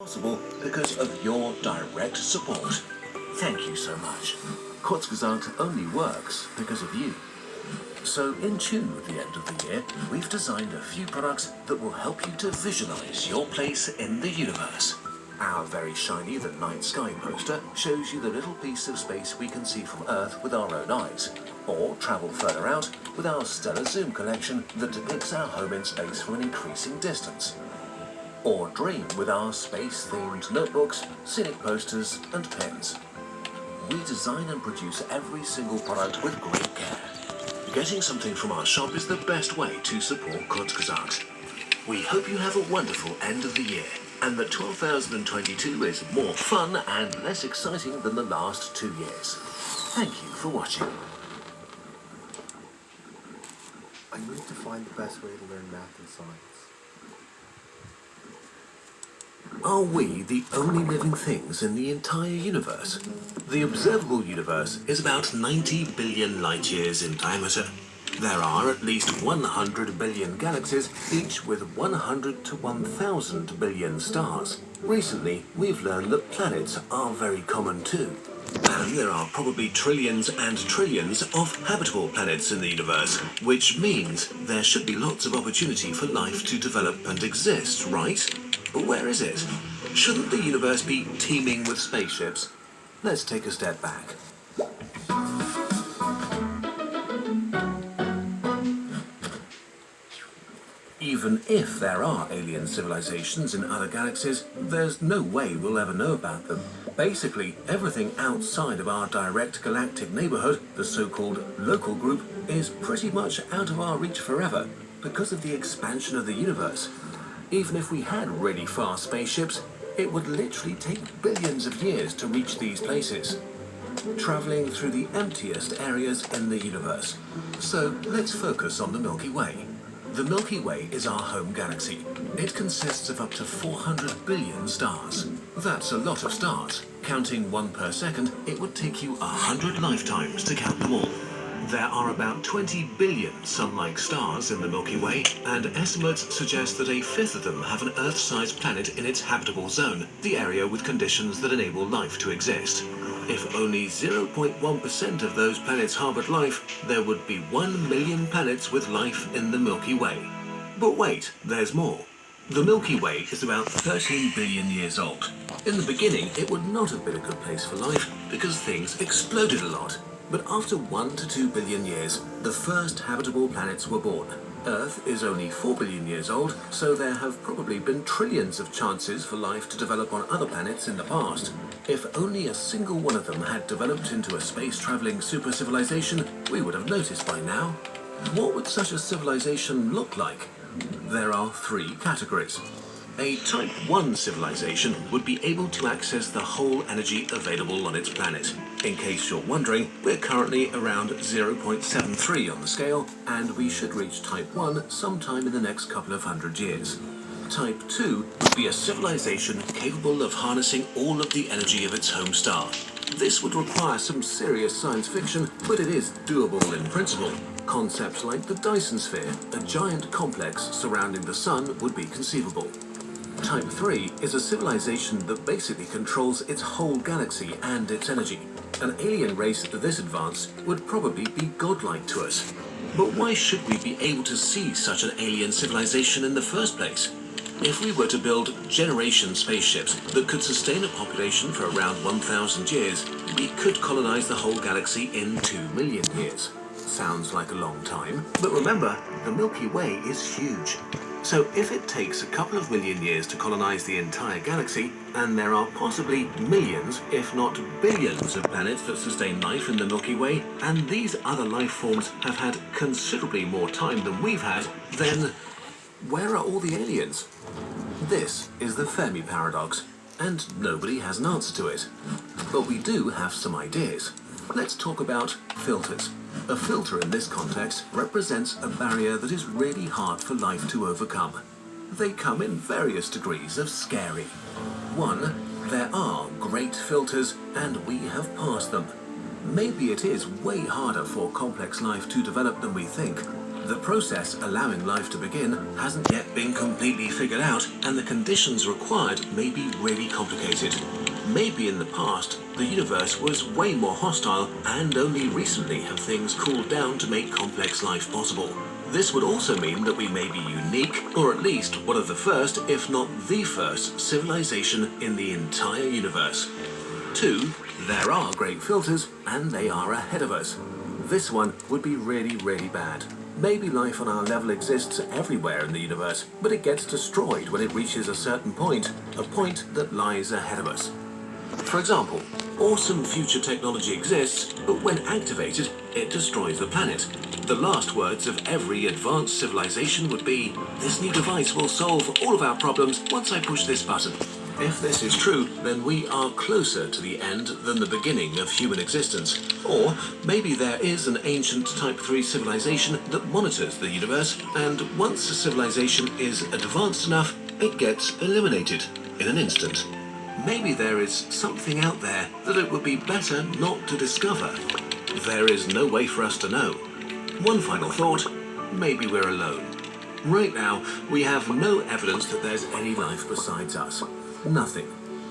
Possible because of your direct support. Thank you so much. Kurzgesagt only works because of you. So in tune with the end of the year, we've designed a few products that will help you to visualize your place in the universe. Our very shiny The Night Sky poster shows you the little piece of space we can see from Earth with our own eyes, or travel further out with our stellar zoom collection that depicts our home in space from an increasing distance. Or dream with our space-themed notebooks, scenic posters and pens. We design and produce every single product with great care. Getting something from our shop is the best way to support Kurzgesagt. We hope you have a wonderful end of the year, and that 2022 is more fun and less exciting than the last 2 years. Thank you for watching. I need to find the best way to learn math and science. Are we the only living things in the entire universe? The observable universe is about 90 billion light years in diameter. There are at least 100 billion galaxies, each with 100 to 1,000 billion stars. Recently, we've learned that planets are very common too. And there are probably trillions and trillions of habitable planets in the universe, which means there should be lots of opportunity for life to develop and exist, right? But where is it? Shouldn't the universe be teeming with spaceships? Let's take a step back. Even if there are alien civilizations in other galaxies, there's no way we'll ever know about them. Basically, everything outside of our direct galactic neighborhood, the so-called local group, is pretty much out of our reach forever because of the expansion of the universe. Even if we had really fast spaceships, it would literally take billions of years to reach these places, traveling through the emptiest areas in the universe. So let's focus on the Milky Way. The Milky Way is our home galaxy. It consists of up to 400 billion stars. That's a lot of stars. Counting one per second, it would take you 100 lifetimes to count them all. There are about 20 billion Sun-like stars in the Milky Way, and estimates suggest that a fifth of them have an Earth-sized planet in its habitable zone, the area with conditions that enable life to exist. If only 0.1% of those planets harbored life, there would be 1 million planets with life in the Milky Way. But wait, there's more. The Milky Way is about 13 billion years old. In the beginning, it would not have been a good place for life because things exploded a lot. But after 1 to 2 billion years, the first habitable planets were born. Earth is only 4 billion years old, so there have probably been trillions of chances for life to develop on other planets in the past. If only a single one of them had developed into a space-traveling super-civilization, we would have noticed by now. What would such a civilization look like? There are 3 categories. A Type 1 civilization would be able to access the whole energy available on its planet. In case you're wondering, we're currently around 0.73 on the scale, and we should reach Type 1 sometime in the next couple of hundred years. Type 2 would be a civilization capable of harnessing all of the energy of its home star. This would require some serious science fiction, but it is doable in principle. Concepts like the Dyson sphere, a giant complex surrounding the sun, would be conceivable. Type 3 is a civilization that basically controls its whole galaxy and its energy. An alien race this advanced would probably be godlike to us. But why should we be able to see such an alien civilization in the first place? If we were to build generation spaceships that could sustain a population for around 1,000 years, we could colonize the whole galaxy in 2 million years. Sounds like a long time, but remember, the Milky Way is huge. So if it takes a couple of million years to colonize the entire galaxy, and there are possibly millions, if not billions of planets that sustain life in the Milky Way, and these other life forms have had considerably more time than we've had, then where are all the aliens? This is the Fermi paradox, and nobody has an answer to it. But we do have some ideas. Let's talk about filters. A filter in this context represents a barrier that is really hard for life to overcome. They come in various degrees of scary. 1. There are great filters, and we have passed them. Maybe it is way harder for complex life to develop than we think. The process allowing life to begin hasn't yet been completely figured out, and the conditions required may be really complicated. Maybe in the past, the universe was way more hostile, and only recently have things cooled down to make complex life possible. This would also mean that we may be unique, or at least one of the first, if not the first, civilization in the entire universe. 2. There are great filters, and they are ahead of us. This one would be really, really bad. Maybe life on our level exists everywhere in the universe, but it gets destroyed when it reaches a certain point, a point that lies ahead of us. For example, awesome future technology exists, but when activated, it destroys the planet. The last words of every advanced civilization would be, "This new device will solve all of our problems once I push this button." If this is true, then we are closer to the end than the beginning of human existence. Or maybe there is an ancient Type 3 civilization that monitors the universe, and once a civilization is advanced enough, it gets eliminated in an instant. Maybe there is something out there that it would be better not to discover. There is no way for us to know. One final thought, maybe we're alone. Right now, we have no evidence that there's any life besides us. Nothing.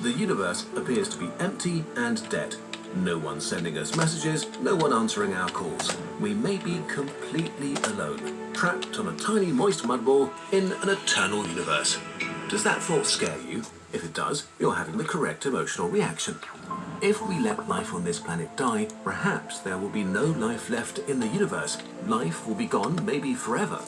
The universe appears to be empty and dead. No one sending us messages, no one answering our calls. We may be completely alone, trapped on a tiny moist mud ball in an eternal universe. Does that thought scare you? If it does, you're having the correct emotional reaction. If we let life on this planet die, perhaps there will be no life left in the universe. Life will be gone, maybe forever.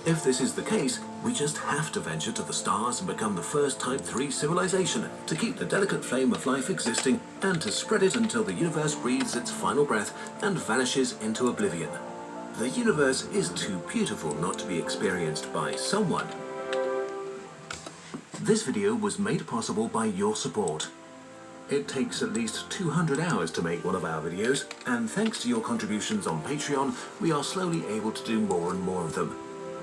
If this is the case, we just have to venture to the stars and become the first Type 3 civilization to keep the delicate flame of life existing and to spread it until the universe breathes its final breath and vanishes into oblivion. The universe is too beautiful not to be experienced by someone. This video was made possible by your support. It takes at least 200 hours to make one of our videos, and thanks to your contributions on Patreon, we are slowly able to do more and more of them.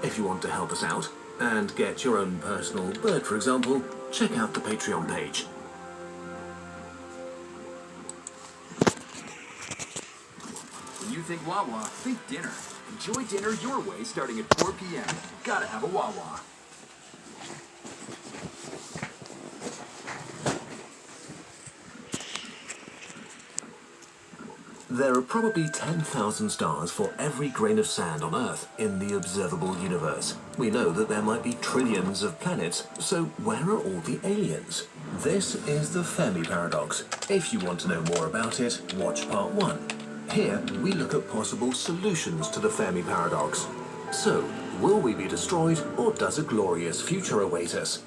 If you want to help us out, and get your own personal bird, for example, check out the Patreon page. When you think Wawa, think dinner. Enjoy dinner your way starting at 4 p.m. Gotta have a Wawa. There are probably 10,000 stars for every grain of sand on Earth in the observable universe. We know that there might be trillions of planets, so where are all the aliens? This is the Fermi paradox. If you want to know more about it, watch part 1. Here, we look at possible solutions to the Fermi paradox. So, will we be destroyed, or does a glorious future await us?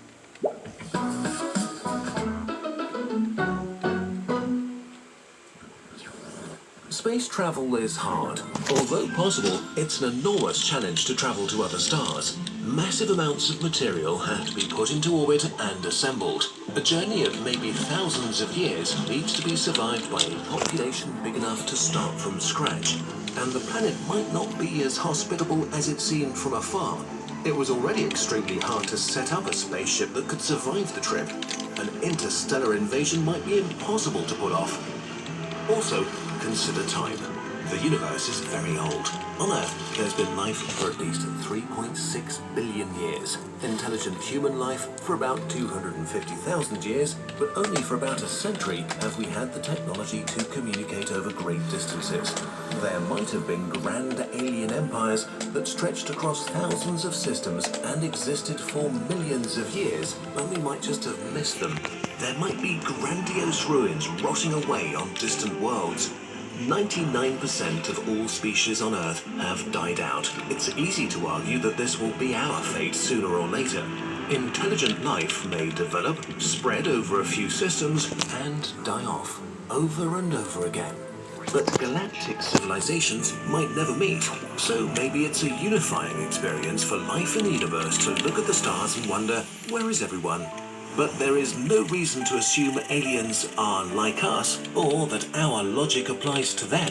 Space travel is hard. Although possible, it's an enormous challenge to travel to other stars. Massive amounts of material have to be put into orbit and assembled. A journey of maybe thousands of years needs to be survived by a population big enough to start from scratch. And the planet might not be as hospitable as it seemed from afar. It was already extremely hard to set up a spaceship that could survive the trip. An interstellar invasion might be impossible to pull off. Also, consider time. The universe is very old. On Earth, there's been life for at least 3.6 billion years. Intelligent human life for about 250,000 years, but only for about a century have we had the technology to communicate over great distances. There might have been grand alien empires that stretched across thousands of systems and existed for millions of years, and we might just have missed them. There might be grandiose ruins rotting away on distant worlds. 99% of all species on Earth have died out. It's easy to argue that this will be our fate sooner or later. Intelligent life may develop, spread over a few systems, and die off, over and over again. But galactic civilizations might never meet, so maybe it's a unifying experience for life in the universe to look at the stars and wonder, where is everyone? But there is no reason to assume aliens are like us, or that our logic applies to them.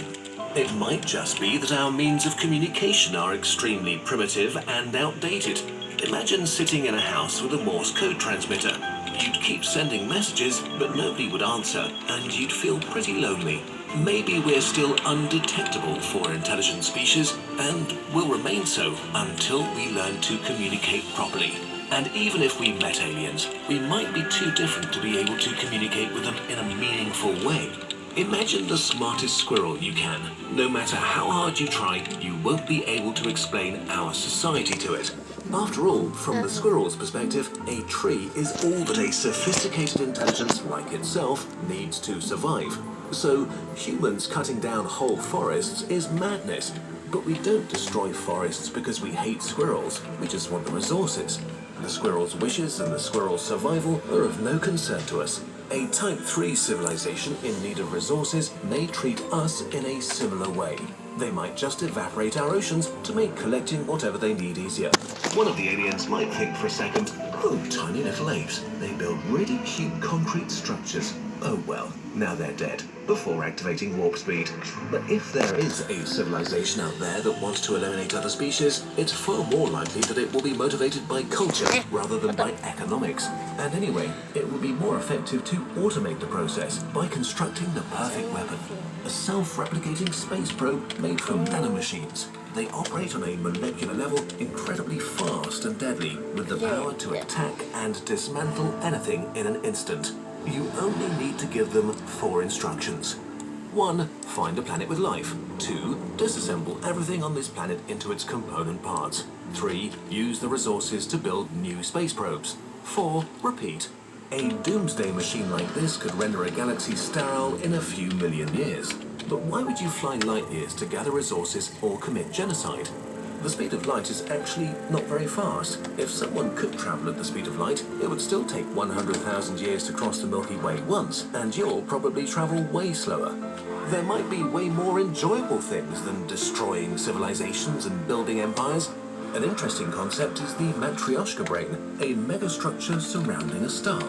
It might just be that our means of communication are extremely primitive and outdated. Imagine sitting in a house with a Morse code transmitter. You'd keep sending messages, but nobody would answer, and you'd feel pretty lonely. maybe we're still undetectable for intelligent species and will remain so until we learn to communicate properly. And even if we met aliens, we might be too different to be able to communicate with them in a meaningful way. Imagine the smartest squirrel you can. No matter how hard you try, you won't be able to explain our society to it. After all, from the squirrel's perspective, a tree is all that a sophisticated intelligence like itself needs to survive. So, humans cutting down whole forests is madness. But we don't destroy forests because we hate squirrels. We just want the resources. The squirrel's wishes and the squirrel's survival are of no concern to us. A Type 3 civilization in need of resources may treat us in a similar way. They might just evaporate our oceans to make collecting whatever they need easier. One of the aliens might think for a second, oh, tiny little apes. They build really cute concrete structures. Oh well, now they're dead, before activating warp speed. But if there is a civilization out there that wants to eliminate other species, it's far more likely that it will be motivated by culture rather than by economics. And anyway, it would be more effective to automate the process by constructing the perfect weapon. A self-replicating space probe made from nanomachines. They operate on a molecular level incredibly fast and deadly, with the power to attack and dismantle anything in an instant. You only need to give them 4 instructions. 1. Find a planet with life. 2. Disassemble everything on this planet into its component parts. 3. Use the resources to build new space probes. 4. Repeat. A doomsday machine like this could render a galaxy sterile in a few million years. But why would you fly light years to gather resources or commit genocide? The speed of light is actually not very fast. If someone could travel at the speed of light, it would still take 100,000 years to cross the Milky Way once, and you'll probably travel way slower. There might be way more enjoyable things than destroying civilizations and building empires. An interesting concept is the Matryoshka brain, a megastructure surrounding a star.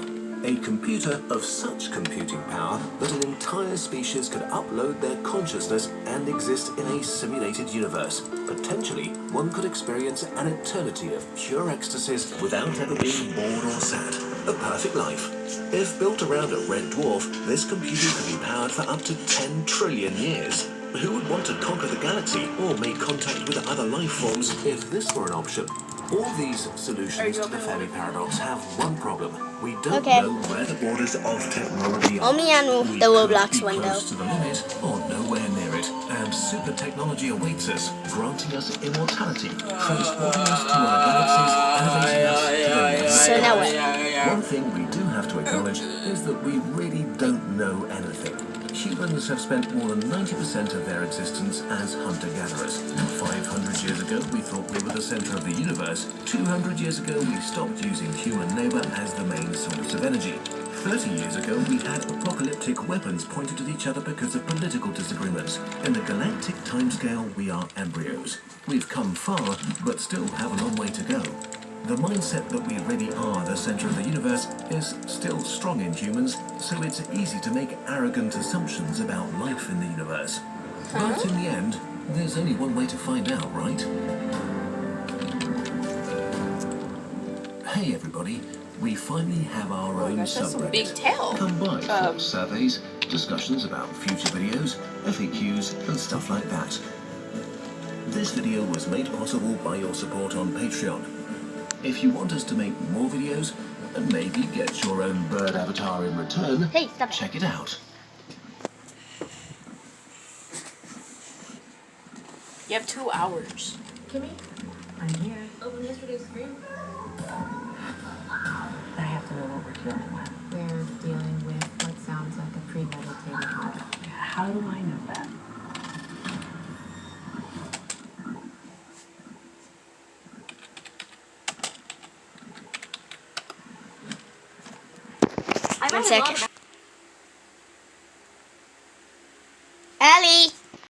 A computer of such computing power that an entire species could upload their consciousness and exist in a simulated universe. Potentially, one could experience an eternity of pure ecstasies without ever being bored or sad. A perfect life. If built around a red dwarf, this computer could be powered for up to 10 trillion years. Who would want to conquer the galaxy or make contact with other life forms if this were an option? All these solutions to the Fermi paradox have one problem. We don't know where the borders of technology are. Only on We the could Roblox be window. close to the limit or nowhere near it. And super technology awaits us, granting us immortality, transporting us to other galaxies, elevating us to the next So now what? One thing we do have to acknowledge is that we really don't know anything. Humans have spent more than 90% of their existence as hunter-gatherers. 500 years ago, we thought we were the center of the universe. 200 years ago, we stopped using human labor as the main source of energy. 30 years ago, we had apocalyptic weapons pointed at each other because of political disagreements. In the galactic timescale, we are embryos. We've come far, but still have a long way to go. The mindset that we really are the center of the universe is still strong in humans, so it's easy to make arrogant assumptions about life in the universe. But in the end, there's only one way to find out, right? Hey everybody, we finally have our own That's a subreddit. big tail. Come by for surveys, discussions about future videos, FAQs, and stuff like that. This video was made possible by your support on Patreon. If you want us to make more videos, and maybe get your own bird avatar in return, Hey, stop it. check it out. You have 2 hours. Kimmy, I'm here. Open yesterday's screen. I have to know what we're dealing with. We're dealing with what sounds like a premeditated murder. How do I know that? One second.